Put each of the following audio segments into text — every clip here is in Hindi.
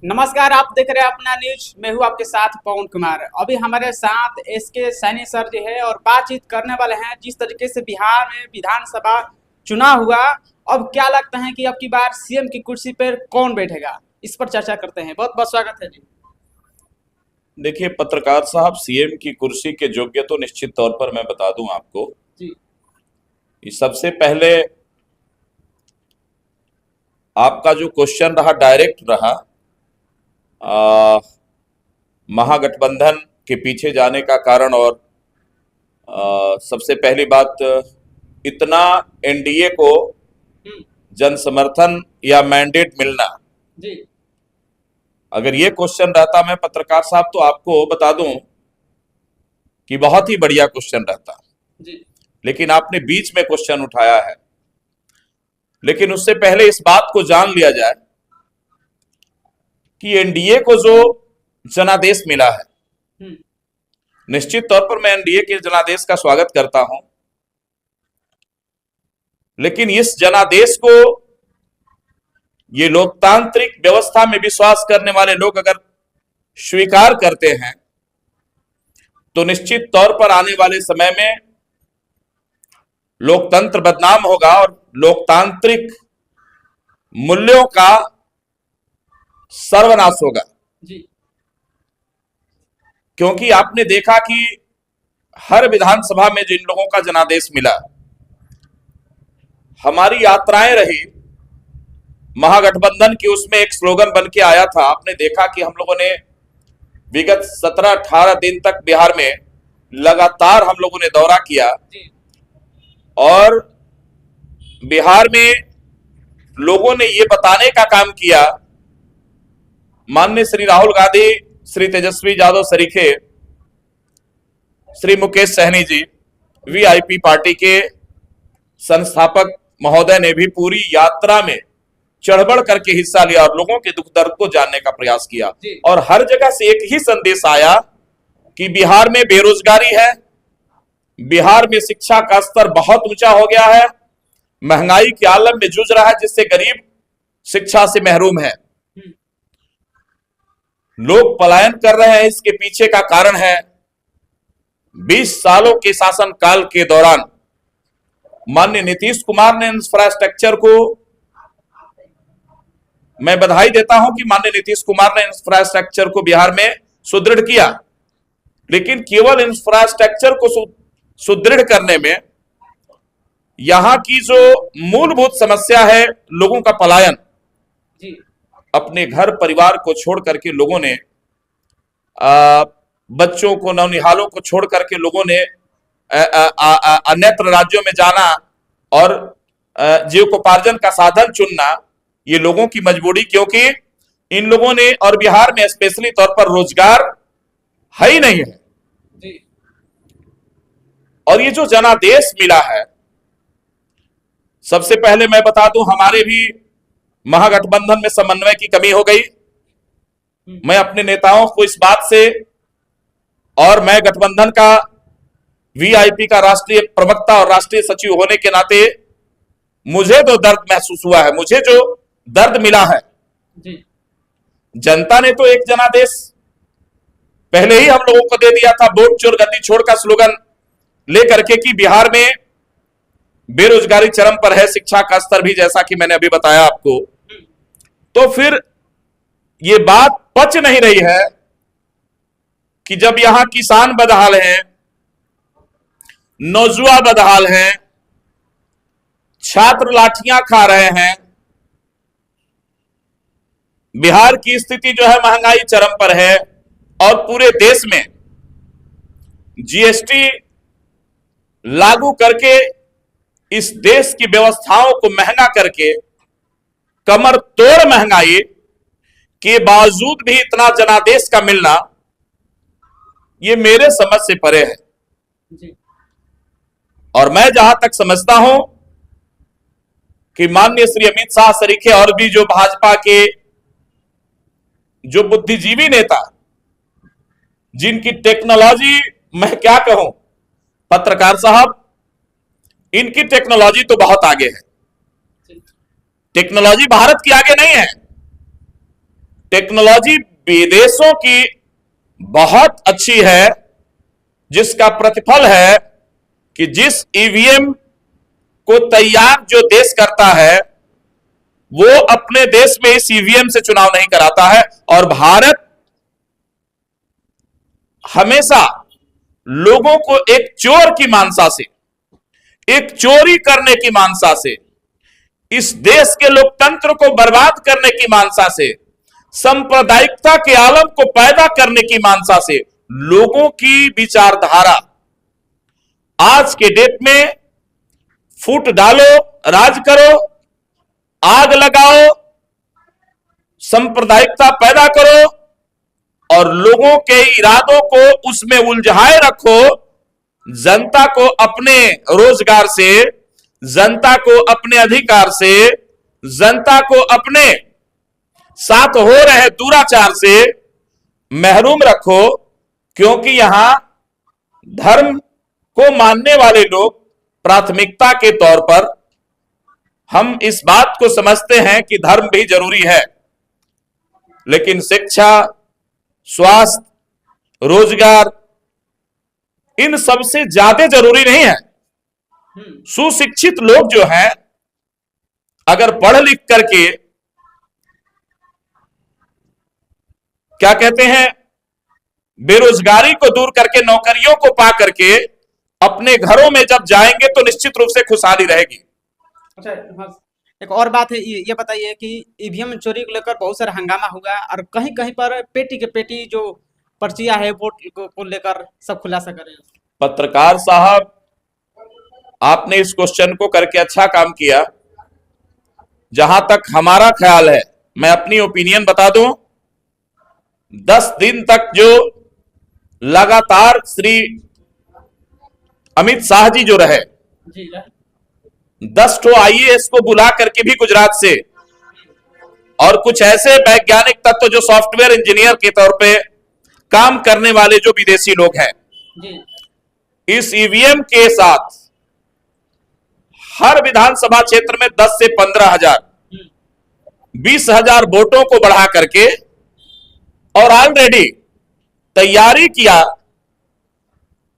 नमस्कार, आप देख रहे हैं अपना न्यूज। मैं हूं आपके साथ पवन कुमार। अभी हमारे साथ एसके सैनी सर जो है और बातचीत करने वाले हैं। जिस तरीके से बिहार में विधानसभा चुनाव हुआ, अब क्या लगता है कि अब की बार सीएम की कुर्सी पर कौन बैठेगा, इस पर चर्चा करते हैं। बहुत बहुत स्वागत है जी। देखिए पत्रकार साहब, सीएम की कुर्सी के योग्य तो निश्चित तौर पर मैं बता दूं आपको जी कि सबसे पहले आपका जो क्वेश्चन रहा डायरेक्ट रहा। आ, महागठबंधन के पीछे जाने का कारण और सबसे पहली बात, इतना एनडीए को हम्म, जन समर्थन या मैंडेट मिलना। जी अगर ये क्वेश्चन रहता मैं पत्रकार साहब तो आपको बता दूं कि बहुत ही बढ़िया क्वेश्चन रहता, जी लेकिन आपने बीच में क्वेश्चन उठाया है। लेकिन उससे पहले इस बात को जान लिया जाए कि एनडीए को जो जनादेश मिला है, हम्म, निश्चित तौर पर मैं एनडीए के जनादेश का स्वागत करता हूं। लेकिन इस जनादेश को ये लोकतांत्रिक व्यवस्था में विश्वास करने वाले लोग अगर स्वीकार करते हैं तो निश्चित तौर पर आने वाले समय में लोकतंत्र बदनाम होगा और लोकतांत्रिक मूल्यों का सर्वनाश होगा। जी क्योंकि आपने देखा कि हर विधानसभा में जिन लोगों का जनादेश मिला, हमारी यात्राएं रही महागठबंधन की, उसमें एक स्लोगन बन के आया था। आपने देखा कि हम लोगों ने विगत 17-18 दिन तक बिहार में लगातार हम लोगों ने दौरा किया जी और बिहार में लोगों ने ये बताने का काम किया, माननीय श्री राहुल गांधी, श्री तेजस्वी यादव सरीखे, श्री मुकेश सहनी जी, वीआईपी पार्टी के संस्थापक महोदय ने भी पूरी यात्रा में चढ़बढ़ करके हिस्सा लिया और लोगों के दुख दर्द को जानने का प्रयास किया। जी और हर जगह से एक ही संदेश आया कि बिहार में बेरोजगारी है, बिहार में शिक्षा का स्तर बहुत ऊंचा हो गया है, महंगाई के आलम में जूझ रहा है, जिससे गरीब शिक्षा से महरूम है, हम्म, लोग पलायन कर रहे हैं। इसके पीछे का कारण है 20 सालों के शासनकाल के दौरान माननीय नीतीश कुमार ने इंफ्रास्ट्रक्चर को, मैं बधाई देता हूं कि माननीय नीतीश कुमार ने इंफ्रास्ट्रक्चर को बिहार में सुदृढ़ किया। लेकिन केवल इंफ्रास्ट्रक्चर को सुदृढ़ करने में यहां की जो मूलभूत समस्या है, लोगों का पलायन, जी अपने घर परिवार को छोड़ करके लोगों ने बच्चों को, नौनिहालों को छोड़ करके लोगों ने अन्यत्र राज्यों में जाना और जीविकोपार्जन का साधन चुनना, ये लोगों की मजबूरी, क्योंकि इन लोगों ने, और बिहार में स्पेशली तौर पर रोजगार है ही नहीं है। जी और ये जो जनादेश मिला है, सबसे पहले मैं बता दूं, हमारे भी महागठबंधन में समन्वय की कमी हो गई। मैं अपने नेताओं को इस बात से, और मैं गठबंधन का वीआईपी का राष्ट्रीय प्रवक्ता और राष्ट्रीय सचिव होने के नाते मुझे तो दर्द महसूस हुआ है, मुझे जो दर्द मिला है, जी जनता ने तो एक जनादेश पहले ही हम लोगों को दे दिया था, वोट चोर गद्दी छोड़ का स्लोगन लेकर के, कि बिहार में बेरोजगारी चरम पर है, शिक्षा का स्तर भी, जैसा कि मैंने अभी बताया आपको। तो फिर ये बात पच नहीं रही है कि जब यहां किसान बदहाल हैं, नौजुआ बदहाल हैं, छात्र लाठियां खा रहे हैं, बिहार की स्थिति जो है महंगाई चरम पर है, और पूरे देश में जीएसटी लागू करके इस देश की व्यवस्थाओं को महंगा करके, कमर तोड़ महंगाई के बावजूद भी इतना जनादेश का मिलना, ये मेरे समझ से परे है। जी और मैं जहां तक समझता हूं कि माननीय श्री अमित शाह सरीखे और भी जो भाजपा के जो बुद्धिजीवी नेता, जिनकी टेक्नोलॉजी, मैं क्या कहूं पत्रकार साहब, इनकी टेक्नोलॉजी तो बहुत आगे है। टेक्नोलॉजी भारत की आगे नहीं है, टेक्नोलॉजी विदेशों की बहुत अच्छी है, जिसका प्रतिफल है कि जिस ईवीएम को तैयार जो देश करता है वो अपने देश में इस ईवीएम से चुनाव नहीं कराता है। और भारत हमेशा लोगों को एक चोर की मानसा से, एक चोरी करने की मानसा से, इस देश के लोकतंत्र को बर्बाद करने की मानसा से, सांप्रदायिकता के आलम को पैदा करने की मानसा से लोगों की विचारधारा आज के डेट में फूट डालो, राज करो, आग लगाओ, सांप्रदायिकता पैदा करो और लोगों के इरादों को उसमें उलझाए रखो। जनता को अपने रोजगार से, जनता को अपने अधिकार से, जनता को अपने साथ हो रहे दुराचार से महरूम रखो, क्योंकि यहां धर्म को मानने वाले लोग प्राथमिकता के तौर पर, हम इस बात को समझते हैं कि धर्म भी जरूरी है, लेकिन शिक्षा, स्वास्थ्य, रोजगार इन सबसे ज्यादा जरूरी नहीं है। सुशिक्षित लोग जो हैं, अगर पढ़ लिख करके क्या कहते हैं, बेरोजगारी को दूर करके, नौकरियों को पा करके अपने घरों में जब जाएंगे तो निश्चित रूप से खुशहाली रहेगी। अच्छा, हाँ, एक और बात है, ये बताइए कि ईवीएम चोरी को लेकर बहुत सारा हंगामा हुआ और कहीं कहीं पर पेटी के पेटी जो पर्चियां है वोट को लेकर सब खुलासा करें। पत्रकार साहब, आपने इस क्वेश्चन को करके अच्छा काम किया। जहां तक हमारा ख्याल है, मैं अपनी ओपिनियन बता दूं, 10 दिन तक जो लगातार श्री अमित शाह जी जो रहे, 10 ठो आईएएस को बुला करके भी गुजरात से, और कुछ ऐसे वैज्ञानिक तत्व जो सॉफ्टवेयर इंजीनियर के तौर पे काम करने वाले जो विदेशी लोग हैं, इस ईवीएम के साथ हर विधानसभा क्षेत्र में 10 से 15,000, 20,000 वोटों को बढ़ा करके और ऑलरेडी तैयारी किया,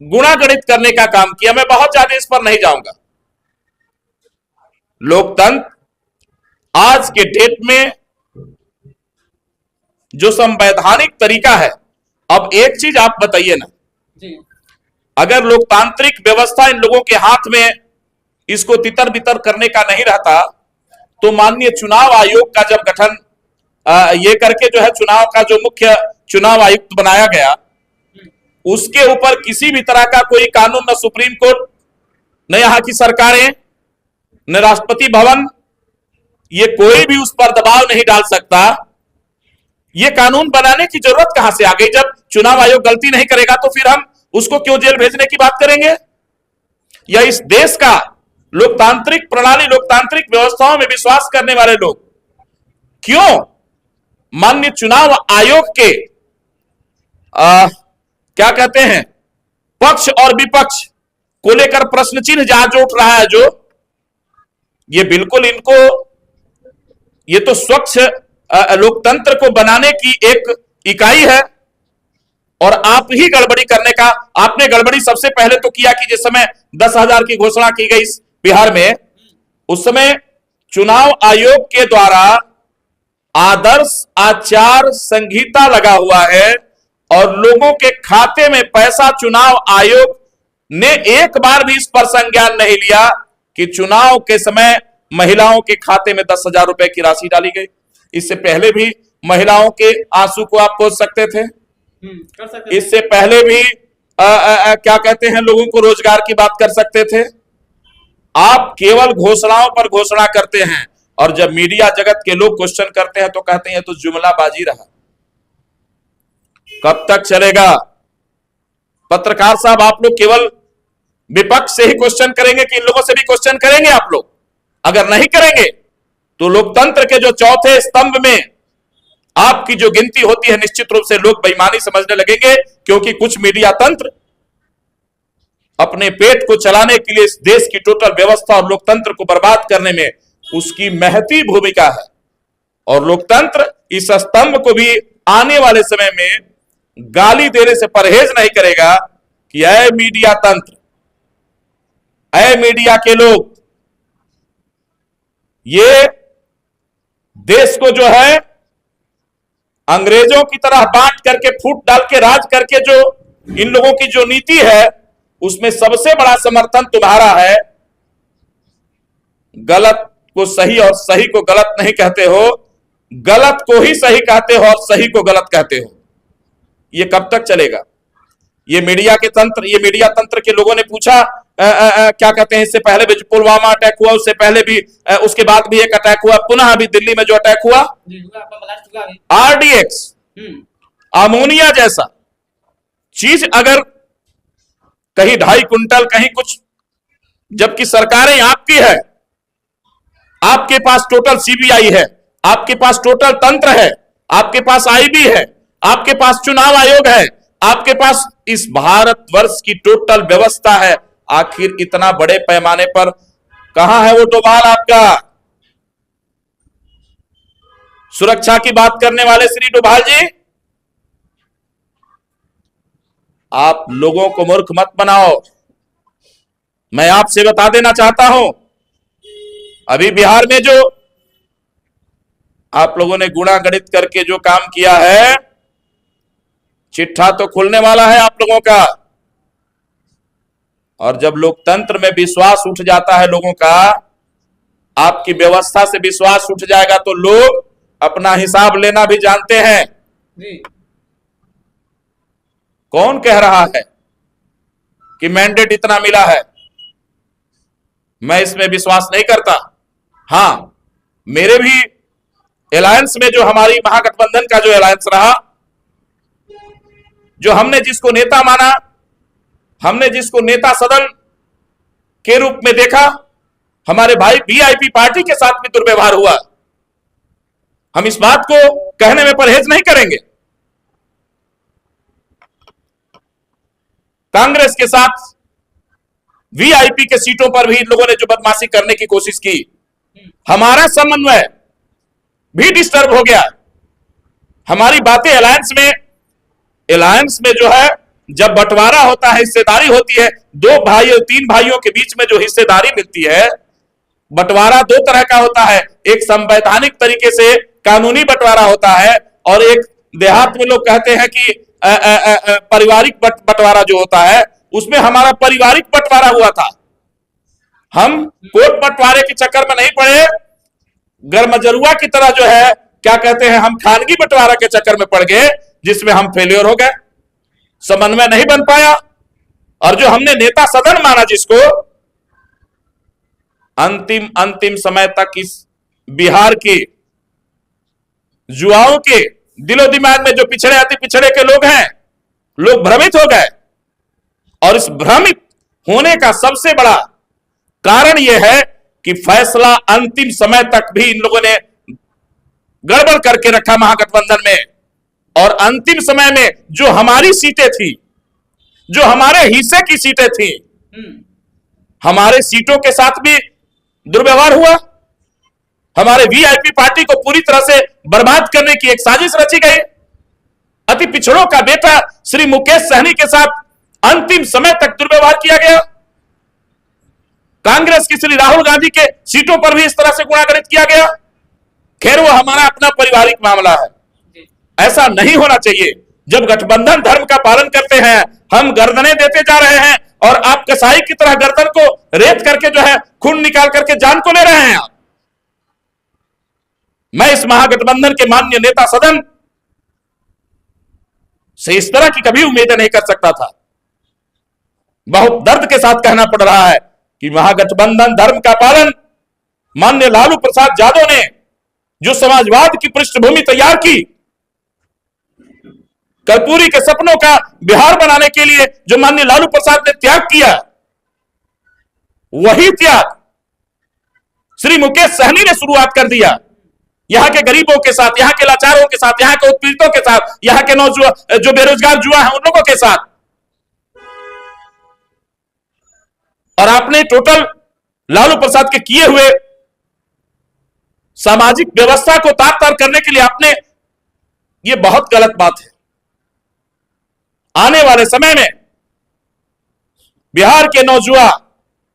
गुणागणित करने का काम किया। मैं बहुत ज्यादा इस पर नहीं जाऊंगा। लोकतंत्र आज के डेट में जो संवैधानिक तरीका है, अब एक चीज आप बताइए ना जी, अगर लोकतांत्रिक व्यवस्था इन लोगों के हाथ में इसको तितर बितर करने का नहीं रहता, तो माननीय चुनाव आयोग का जब गठन ये करके जो है चुनाव का जो मुख्य चुनाव आयुक्त बनाया गया, उसके ऊपर किसी भी तरह का कोई कानून, न सुप्रीम कोर्ट, न यहां की सरकारें, न राष्ट्रपति भवन, ये कोई भी उस पर दबाव नहीं डाल सकता। ये कानून बनाने की जरूरत कहां से आ गई? जब चुनाव आयोग गलती नहीं करेगा तो फिर हम उसको क्यों जेल भेजने की बात करेंगे? या इस देश का लोकतांत्रिक प्रणाली, लोकतांत्रिक व्यवस्थाओं में विश्वास करने वाले लोग क्यों माननीय चुनाव आयोग के क्या कहते हैं, पक्ष और विपक्ष को लेकर प्रश्न चिन्ह जहां जो उठ रहा है, जो ये बिल्कुल इनको, ये तो स्वच्छ लोकतंत्र को बनाने की एक इकाई है और आप ही गड़बड़ी करने का, आपने गड़बड़ी सबसे पहले तो किया कि जिस समय 10,000 की घोषणा की गई बिहार में, उस समय चुनाव आयोग के द्वारा आदर्श आचार संहिता लगा हुआ है और लोगों के खाते में पैसा चुनाव आयोग ने एक बार भी इस पर संज्ञान नहीं लिया कि चुनाव के समय महिलाओं के खाते में 10,000 रुपए की राशि डाली गई। इससे पहले भी महिलाओं के आंसू को आप पोंछ सकते थे, कर सकते इससे पहले भी क्या कहते हैं, लोगों को रोजगार की बात कर सकते थे। आप केवल घोषणाओं पर घोषणा करते हैं और जब मीडिया जगत के लोग क्वेश्चन करते हैं तो कहते हैं तो जुमलाबाजी रहा। कब तक चलेगा? पत्रकार साहब, आप लोग केवल विपक्ष से ही क्वेश्चन करेंगे कि इन लोगों से भी क्वेश्चन करेंगे आप लोग? अगर नहीं करेंगे तो लोकतंत्र के जो चौथे स्तंभ में आपकी जो गिनती होती है, निश्चित रूप से लोग बेईमानी समझने लगेंगे, क्योंकि कुछ मीडिया तंत्र अपने पेट को चलाने के लिए इस देश की टोटल व्यवस्था और लोकतंत्र को बर्बाद करने में उसकी महती भूमिका है। और लोकतंत्र इस स्तंभ को भी आने वाले समय में गाली देने से परहेज नहीं करेगा कि ऐ मीडिया तंत्र, ऐ मीडिया के लोग, ये देश को जो है अंग्रेजों की तरह बांट करके, फूट डाल के राज करके जो इन लोगों की जो नीति है, उसमें सबसे बड़ा समर्थन तुम्हारा है। गलत को सही और सही को गलत नहीं कहते हो, गलत को ही सही कहते हो और सही को गलत कहते हो। ये कब तक चलेगा? ये मीडिया के तंत्र, ये मीडिया तंत्र के लोगों ने पूछा क्या कहते हैं, इससे पहले भी पुलवामा अटैक हुआ, उससे पहले भी, उसके बाद भी एक अटैक हुआ, पुनः अभी दिल्ली में जो अटैक हुआ, आरडीएक्स, अमोनिया जैसा चीज अगर कहीं 2.5 कुंटल, कहीं कुछ, जबकि सरकारें आपकी है, आपके पास टोटल सीबीआई है, आपके पास टोटल तंत्र है, आपके पास आईबी है, आपके पास चुनाव आयोग है, आपके पास इस भारतवर्ष की टोटल व्यवस्था है, आखिर इतना बड़े पैमाने पर कहां है वो डोभाल आपका? सुरक्षा की बात करने वाले श्री डोभाल जी, आप लोगों को मूर्ख मत बनाओ। मैं आपसे बता देना चाहता हूं, अभी बिहार में जो आप लोगों ने गुणा गणित करके जो काम किया है, चिट्ठा तो खुलने वाला है आप लोगों का। और जब लोकतंत्र में विश्वास उठ जाता है लोगों का, आपकी व्यवस्था से विश्वास उठ जाएगा तो लोग अपना हिसाब लेना भी जानते हैं। जी। कौन कह रहा है कि मैंडेट इतना मिला है? मैं इसमें विश्वास नहीं करता। हां, मेरे भी अलायंस में, जो हमारी महागठबंधन का जो अलायंस रहा, जो हमने जिसको नेता माना, हमने जिसको नेता सदन के रूप में देखा, हमारे भाई वीआईपी पार्टी के साथ भी दुर्व्यवहार हुआ। हम इस बात को कहने में परहेज नहीं करेंगे। कांग्रेस के साथ वीआईपी के सीटों पर भी इन लोगों ने जो बदमाशी करने की कोशिश की, हमारा समन्वय भी डिस्टर्ब हो गया। हमारी बातें अलायंस में जो है, जब बंटवारा होता है, हिस्सेदारी होती है, 2 भाइयों 3 भाइयों के बीच में जो हिस्सेदारी मिलती है, बंटवारा 2 तरह का होता है। एक संवैधानिक तरीके से कानूनी बंटवारा होता है, और एक देहात में लोग कहते हैं कि पारिवारिक बंटवारा जो होता है, उसमें हमारा पारिवारिक बंटवारा हुआ था। हम कोर्ट बंटवारे के चक्कर में नहीं पड़े, गरमजरुआ की तरह जो है, क्या कहते हैं, हम खानगी बंटवारा के चक्कर में पड़ गए, जिसमें हम फेलियर हो गए, समन्वय नहीं बन पाया। और जो हमने नेता सदन माना, जिसको अंतिम समय तक इस बिहार के युवाओं के दिलो दिमाग में, जो पिछड़े अति पिछड़े के लोग हैं, लोग भ्रमित हो गए। और इस भ्रमित होने का सबसे बड़ा कारण यह है कि फैसला अंतिम समय तक भी इन लोगों ने गड़बड़ करके रखा महागठबंधन में। और अंतिम समय में जो हमारी सीटें थी, जो हमारे हिस्से की सीटें थी, हमारे सीटों के साथ भी दुर्व्यवहार हुआ। हमारे वीआईपी पार्टी को पूरी तरह से बर्बाद करने की एक साजिश रची गई। अति पिछड़ों का बेटा श्री मुकेश सहनी के साथ अंतिम समय तक दुर्व्यवहार किया गया। कांग्रेस की श्री राहुल गांधी के सीटों पर भी इस तरह से गुणागणित किया गया। खैर, वो हमारा अपना पारिवारिक मामला है, ऐसा नहीं होना चाहिए। जब गठबंधन धर्म का पालन करते हैं, हम गर्दनें देते जा रहे हैं, और आप कसाई की तरह गर्दन को रेत करके जो है, खून निकाल करके जान को ले रहे हैं आप। मैं इस महागठबंधन के माननीय नेता सदन से इस तरह की कभी उम्मीद नहीं कर सकता था। बहुत दर्द के साथ कहना पड़ रहा है कि महागठबंधन धर्म का पालन माननीय लालू प्रसाद यादव ने जो समाजवाद की पृष्ठभूमि तैयार की, कर्पूरी के सपनों का बिहार बनाने के लिए जो माननीय लालू प्रसाद ने त्याग किया, वही त्याग श्री मुकेश सहनी ने शुरुआत कर दिया। यहां के गरीबों के साथ, यहां के लाचारों के साथ, यहां के उत्पीड़ितों के साथ, यहां के नौजवान जो बेरोजगार युवा हैं, उन लोगों के साथ। और आपने टोटल लालू प्रसाद के किए हुए सामाजिक व्यवस्था को तार तार करने के लिए आपने, ये बहुत गलत बात है। आने वाले समय में बिहार के नौजुवान,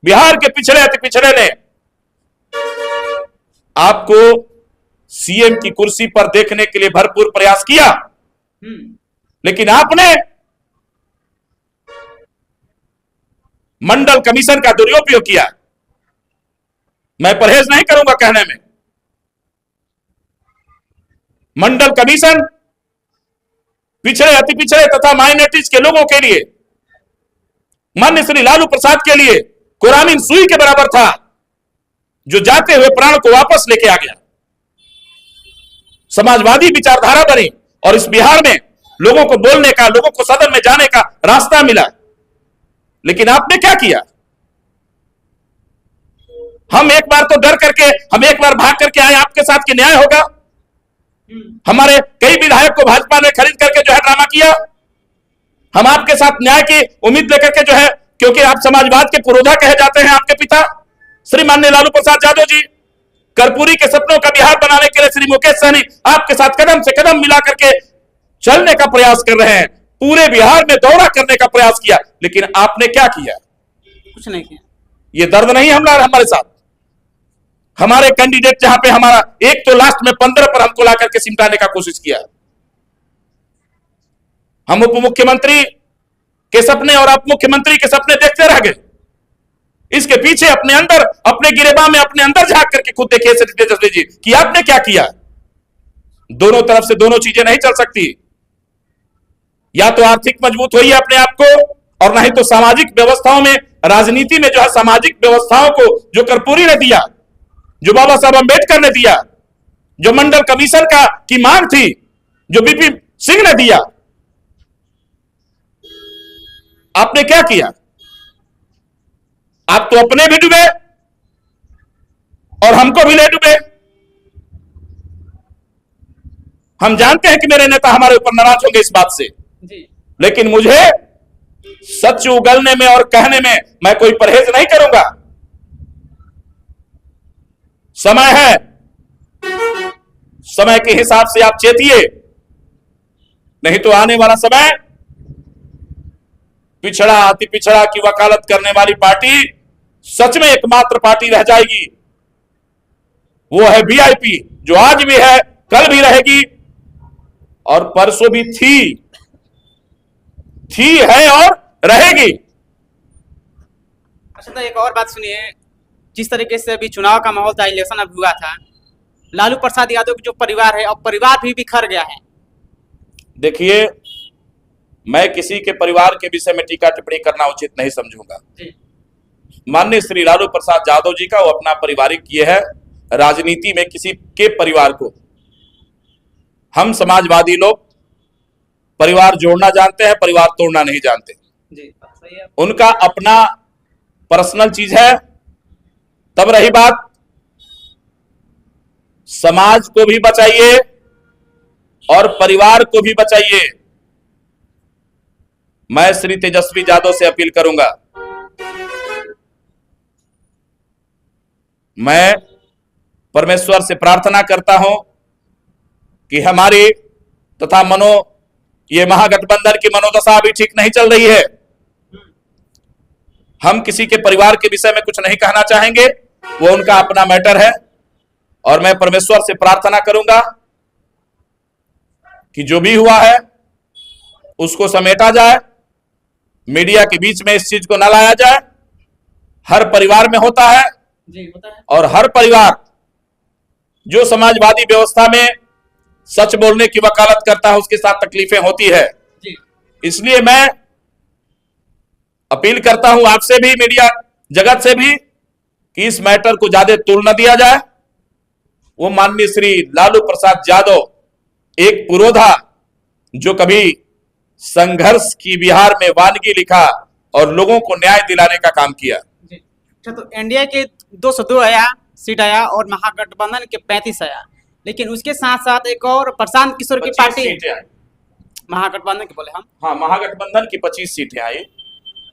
बिहार के पिछड़े अति पिछड़े ने आपको सीएम की कुर्सी पर देखने के लिए भरपूर प्रयास किया, लेकिन आपने मंडल कमीशन का दुरुपयोग किया। मैं परहेज नहीं करूंगा कहने में, मंडल कमीशन पिछड़े अति पिछड़े तथा माइनॉरिटीज के लोगों के लिए, माननीय श्री लालू प्रसाद के लिए कुरामीन सुई के बराबर था, जो जाते हुए प्राण को वापस लेके आ गया। समाजवादी विचारधारा बनी और इस बिहार में लोगों को बोलने का, लोगों को सदन में जाने का रास्ता मिला। लेकिन आपने क्या किया? हम एक बार तो डर करके, हम एक बार भाग करके आए आपके साथ कि न्याय होगा। हमारे कई विधायक को भाजपा ने खरीद करके जो है ड्रामा किया। हम आपके साथ न्याय की उम्मीद लेकर के जो है, क्योंकि आप समाजवाद के पुरोधा कहे जाते हैं, आपके पिता श्री माननीय लालू प्रसाद यादव जी कर्पूरी के सपनों का बिहार बनाने के लिए श्री मुकेश सहनी आपके साथ कदम से कदम मिला करके चलने का प्रयास कर रहे हैं। पूरे बिहार में दौरा करने का प्रयास किया, लेकिन आपने क्या किया? कुछ नहीं किया। ये दर्द नहीं हमारे साथ। हमारे कैंडिडेट जहां पे हमारा एक तो लास्ट में 15 पर हमको ला करके सिमटाने का कोशिश किया। हम उप मुख्यमंत्री के सपने और उप मुख्यमंत्री के सपने देखते रह गए। इसके पीछे अपने अंदर, अपने गिरेबान में अपने अंदर झांक करके खुद देखिए तेजस्वी जी कि आपने क्या किया। दोनों तरफ से दोनों चीजें नहीं चल सकती। या तो आर्थिक मजबूत होइए अपने आप को, और नहीं तो सामाजिक व्यवस्थाओं में, राजनीति में जो है सामाजिक व्यवस्थाओं को जो कर्पूरी ने दिया, जो बाबा साहब अंबेडकर ने दिया, जो मंडल कमीशन का की मांग थी, जो बीपी सिंह ने दिया, आपने क्या किया? आप तो अपने भी डूबे और हमको भी ले डूबे। हम जानते हैं कि मेरे नेता हमारे ऊपर नाराज होंगे इस बात से जी। लेकिन मुझे सच उगलने में और कहने में मैं कोई परहेज नहीं करूंगा। समय है, समय के हिसाब से आप चेतिए, नहीं तो आने वाला समय पिछड़ा अति पिछड़ा की वकालत करने वाली पार्टी सच में एकमात्र पार्टी रह जाएगी। वो है वीआईपी, जो आज भी है, कल भी रहेगी और परसों भी थी, है और रहेगी। अच्छा, तो एक और बात सुनिए, जिस तरीके से अभी चुनाव का माहौल था, इलेक्शन अभी हुआ था, लालू प्रसाद यादव की जो परिवार है, अब परिवार भी बिखर गया है। देखिए, मैं किसी के परिवार के विषय में टीका टिप्पणी करना उचित नहीं समझूंगा। माननीय श्री लालू प्रसाद यादव जी का वो अपना पारिवारिक ये है। राजनीति में किसी के परिवार को, हम समाजवादी लोग परिवार जोड़ना जानते हैं, परिवार तोड़ना नहीं जानते। जी, सही है। उनका अपना पर्सनल चीज है। तब रही बात, समाज को भी बचाइए और परिवार को भी बचाइए। मैं श्री तेजस्वी यादव से अपील करूंगा, मैं परमेश्वर से प्रार्थना करता हूं कि हमारी तथा ये महागठबंधन की मनोदशा अभी ठीक नहीं चल रही है। हम किसी के परिवार के विषय में कुछ नहीं कहना चाहेंगे, वो उनका अपना मैटर है। और मैं परमेश्वर से प्रार्थना करूंगा कि जो भी हुआ है उसको समेटा जाए, मीडिया के बीच में इस चीज को न लाया जाए। हर परिवार में होता है जी, होता है। और हर परिवार जो समाजवादी व्यवस्था में सच बोलने की वकालत करता है, उसके साथ तकलीफें होती है जी। इसलिए मैं अपील करता हूं आपसे भी, मीडिया जगत से भी, कि इस मैटर को ज्यादा तूल न दिया जाए। वो माननीय श्री लालू प्रसाद यादव एक पुरोधा, जो कभी संघर्ष की बिहार में वानगी लिखा और लोगों को न्याय दिलाने का काम किया। अच्छा, तो एनडीए के 202 सीट आया और महागठबंधन के 35 आया, लेकिन उसके साथ साथ एक और प्रशांत किशोर की पार्टी, महागठबंधन की बोले हम, हाँ, महागठबंधन की 25 सीटें आई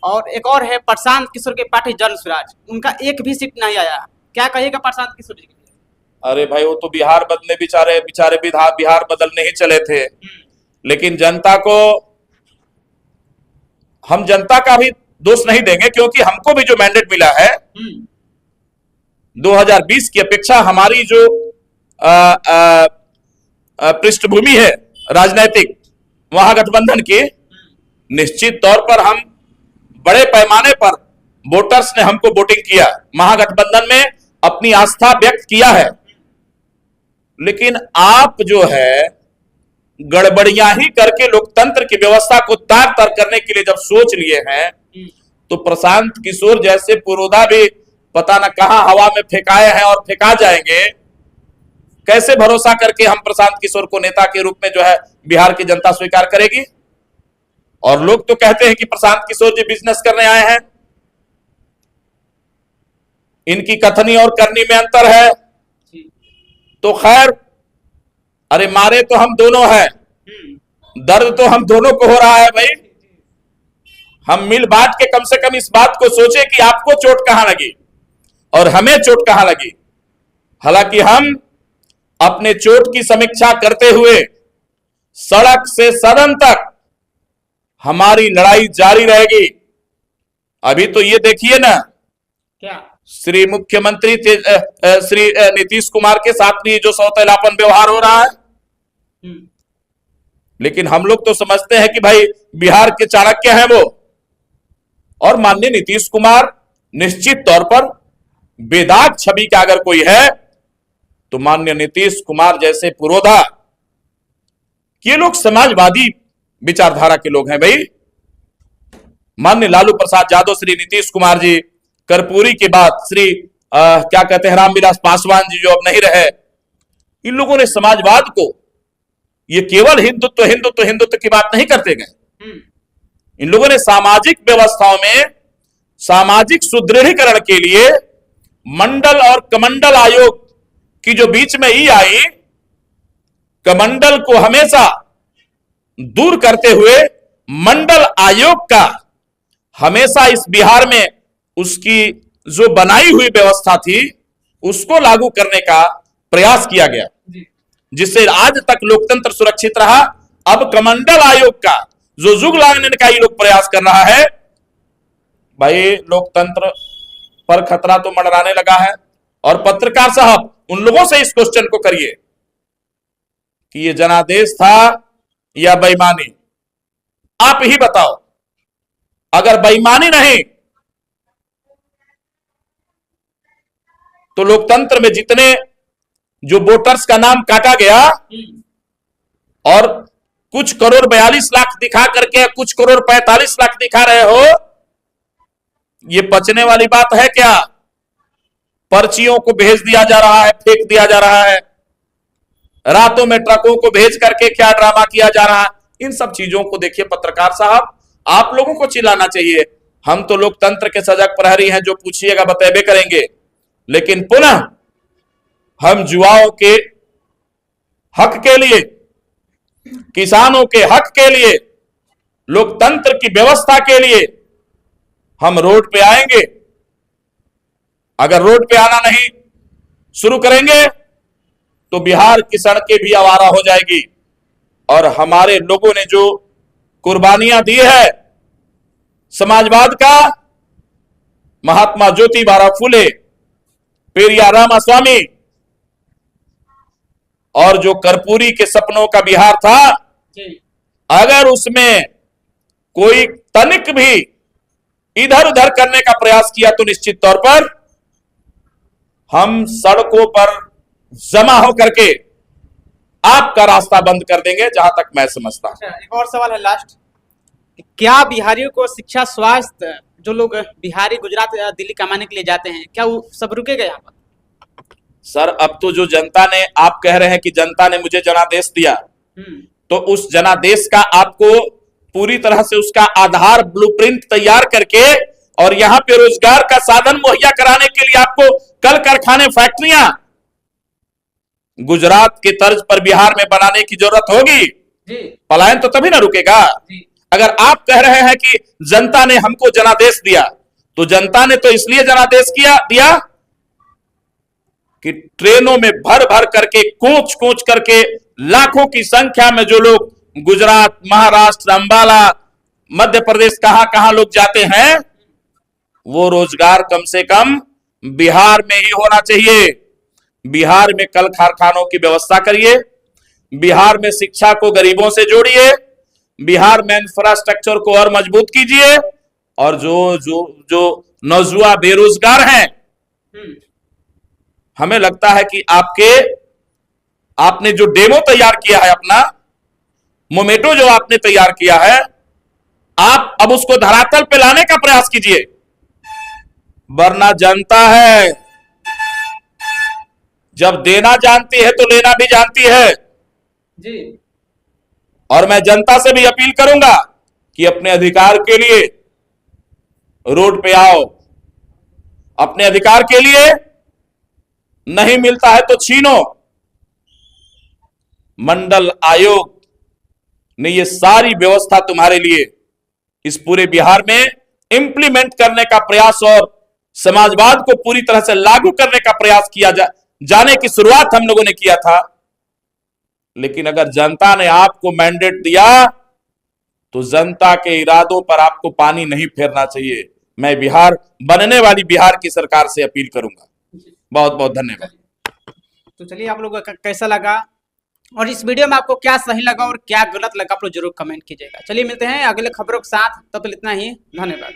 और एक और है प्रशांत किशोर की पार्टी जन स्वराज, उनका एक भी सीट नहीं आया। क्या कहिएगा प्रशांत किशोर जी? अरे भाई वो तो बिहार बदले बेचारे बेचारे बिहार बदलने ही चले थे, लेकिन जनता को हम जनता का भी दोष नहीं देंगे, क्योंकि हमको भी जो मैंडेट मिला है 2020 की अपेक्षा हमारी जो पृष्ठभूमि है राजनीतिक महागठबंधन की, निश्चित तौर पर हम बड़े पैमाने पर वोटर्स ने हमको वोटिंग किया, महागठबंधन में अपनी आस्था व्यक्त किया है। लेकिन आप जो है गड़बड़ियां ही करके लोकतंत्र की व्यवस्था को तार तार करने के लिए जब सोच लिए हैं, तो प्रशांत किशोर जैसे पुरोधा भी पता न कहां हवा में फेंकाए हैं और फेंका जाएंगे। कैसे भरोसा करके हम प्रशांत किशोर को नेता के रूप में जो है बिहार की जनता स्वीकार करेगी? और लोग तो कहते हैं कि प्रशांत किशोर जी बिजनेस करने आए हैं, इनकी कथनी और करनी में अंतर है। तो खैर, अरे मारे तो हम दोनों हैं, दर्द तो हम दोनों को हो रहा है भाई। हम मिल बांट के कम से कम इस बात को सोचे कि आपको चोट कहां लगी और हमें चोट कहां लगी। हालांकि हम अपने चोट की समीक्षा करते हुए सड़क से सदन तक हमारी लड़ाई जारी रहेगी। अभी तो ये देखिए ना, क्या श्री मुख्यमंत्री श्री नीतीश कुमार के साथ भी जो सौतेलापन व्यवहार हो रहा है। लेकिन हम लोग तो समझते हैं कि भाई बिहार के चाणक्य हैं वो, और माननीय नीतीश कुमार निश्चित तौर पर बेदाग छवि का अगर कोई है तो माननीय नीतीश कुमार जैसे पुरोधा। ये लोग समाजवादी विचारधारा के लोग हैं भाई। माननीय लालू प्रसाद यादव, श्री नीतीश कुमार जी, कर्पूरी के बाद श्री क्या कहते हैं रामविलास पासवान जी जो अब नहीं रहे, इन लोगों ने समाजवाद को, ये केवल हिंदुत्व हिंदुत्व हिंदुत्व की बात नहीं करते गए, इन लोगों ने सामाजिक व्यवस्थाओं में सामाजिक सुदृढ़ीकरण के लिए मंडल और कमंडल आयोग की जो बीच में ई आई, कमंडल को हमेशा दूर करते हुए मंडल आयोग का हमेशा इस बिहार में उसकी जो बनाई हुई व्यवस्था थी उसको लागू करने का प्रयास किया गया, जिससे आज तक लोकतंत्र सुरक्षित रहा। अब कमंडल आयोग का जो जुग लांघने का ये लोग प्रयास कर रहा है, भाई लोकतंत्र पर खतरा तो मंडराने लगा है। और पत्रकार साहब, उन लोगों से इस क्वेश्चन को करिए कि ये जनादेश था या बेईमानी, आप ही बताओ। अगर बेईमानी नहीं तो लोकतंत्र में जितने जो वोटर्स का नाम काटा गया और कुछ करोड़ 42 लाख दिखा करके कुछ करोड़ 45 लाख दिखा रहे हो, ये पचने वाली बात है क्या? पर्चियों को भेज दिया जा रहा है, फेंक दिया जा रहा है, रातों में ट्रकों को भेज करके क्या ड्रामा किया जा रहा है। इन सब चीजों को देखिए पत्रकार साहब, आप लोगों को चिल्लाना चाहिए। हम तो लोकतंत्र के सजग प्रहरी हैं, जो पूछिएगा बतेबे करेंगे। लेकिन पुनः हम युवाओं के हक के लिए, किसानों के हक के लिए, लोकतंत्र की व्यवस्था के लिए हम रोड पे आएंगे। अगर रोड पे आना नहीं शुरू करेंगे तो बिहार की सड़कें भी आवारा हो जाएगी। और हमारे लोगों ने जो कुर्बानियां दी है समाजवाद का, महात्मा ज्योतिबा फुले, पेरियार रामास्वामी, और जो कर्पूरी के सपनों का बिहार था, अगर उसमें कोई तनिक भी इधर उधर करने का प्रयास किया तो निश्चित तौर पर हम सड़कों पर जमा होकर के आपका रास्ता बंद कर देंगे, जहां तक मैं समझता हूं। एक और सवाल है लास्ट, क्या बिहारियों को शिक्षा, स्वास्थ्य, जो लोग बिहारी गुजरात या दिल्ली कमाने के लिए जाते हैं, क्या वो सब रुकेगा यहाँ पर? सर, अब तो जो जनता ने, आप कह रहे हैं कि जनता ने मुझे जनादेश दिया, तो उस जनादेश का आपको पूरी तरह से उसका आधार ब्लूप्रिंट तैयार करके और यहां पे रोजगार का साधन मुहैया कराने के लिए आपको कल कारखाने, फैक्ट्रियां गुजरात के तर्ज पर बिहार में बनाने की जरूरत होगी। पलायन तो तभी ना रुकेगा। अगर आप कह रहे हैं कि जनता ने हमको जनादेश दिया, तो जनता ने तो इसलिए जनादेश दिया कि ट्रेनों में भर भर करके कोच कोच करके लाखों की संख्या में जो लोग गुजरात, महाराष्ट्र, अंबाला, मध्य प्रदेश कहां कहां लोग जाते हैं, वो रोजगार कम से कम बिहार में ही होना चाहिए। बिहार में कल कारखानों की व्यवस्था करिए, बिहार में शिक्षा को गरीबों से जोड़िए, बिहार में इंफ्रास्ट्रक्चर को और मजबूत कीजिए, और जो जो जो नौजुवान बेरोजगार हैं, हमें लगता है कि आपने जो डेमो तैयार किया है, अपना मोमेटो जो आपने तैयार किया है, आप अब उसको धरातल पे लाने का प्रयास कीजिए, वरना जनता है, जब देना जानती है तो लेना भी जानती है जी। और मैं जनता से भी अपील करूंगा कि अपने अधिकार के लिए रोड पे आओ, अपने अधिकार के लिए नहीं मिलता है तो छीनो। मंडल आयोग ने ये सारी व्यवस्था तुम्हारे लिए इस पूरे बिहार में इंप्लीमेंट करने का प्रयास और समाजवाद को पूरी तरह से लागू करने का प्रयास किया जाने की शुरुआत हम लोगों ने किया था। लेकिन अगर जनता ने आपको मैंडेट दिया तो जनता के इरादों पर आपको पानी नहीं फेरना चाहिए। मैं बिहार बनने वाली बिहार की सरकार से अपील करूंगा। बहुत बहुत धन्यवाद। तो चलिए, आप लोगों का कैसा लगा और इस वीडियो में आपको क्या सही लगा और क्या गलत लगा, आप लोग जरूर कमेंट कीजिएगा। चलिए मिलते हैं अगले खबरों के साथ, तब तक इतना ही, धन्यवाद।